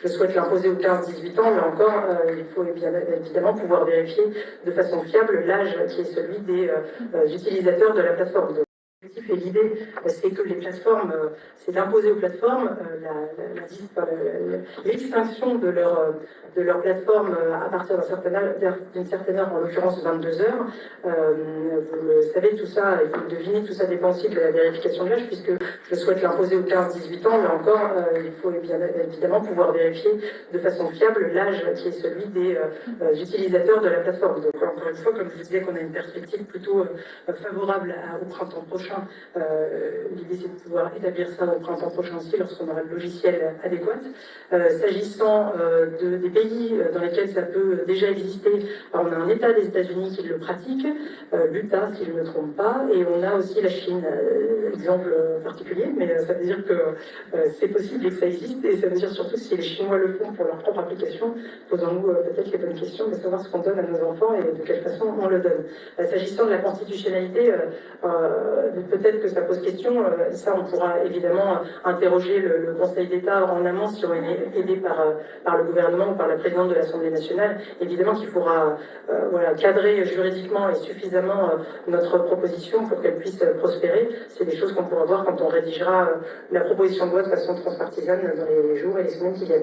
je souhaite l'imposer aux 15-18 ans, là encore, il faut évidemment pouvoir vérifier de façon fiable l'âge qui est celui des utilisateurs de la plateforme. Donc, et l'idée, c'est que les plateformes, c'est d'imposer aux plateformes l'extinction de leur plateforme à partir d'une certaine heure, en l'occurrence 22 heures. Vous le savez, tout ça, et vous le devinez, tout ça dépend aussi de la vérification de l'âge, puisque je souhaite l'imposer aux 15-18 ans. Là encore, il faut évidemment pouvoir vérifier de façon fiable l'âge qui est celui des utilisateurs de la plateforme. Donc, encore une fois, comme je vous disais qu'on a une perspective plutôt favorable au printemps prochain, l'idée c'est de pouvoir établir ça au printemps prochain aussi lorsqu'on aura le logiciel adéquat. S'agissant des pays dans lesquels ça peut déjà exister, on a un État des États-Unis qui le pratique, l'Utah si je ne me trompe pas, et on a aussi la Chine, exemple particulier, mais ça veut dire que c'est possible et que ça existe, et ça veut dire surtout si les Chinois le font pour leur propre application, posons-nous peut-être les bonnes questions de savoir ce qu'on donne à nos enfants et de quelle façon on le donne. S'agissant de la constitutionnalité, peut-être que ça pose question, ça on pourra évidemment interroger le Conseil d'État en amont si on est aidé par le gouvernement ou par la présidente de l'Assemblée nationale. Évidemment qu'il faudra cadrer juridiquement et suffisamment notre proposition pour qu'elle puisse prospérer. C'est des choses qu'on pourra voir quand on rédigera la proposition de loi de façon transpartisane dans les jours et les semaines qui viennent.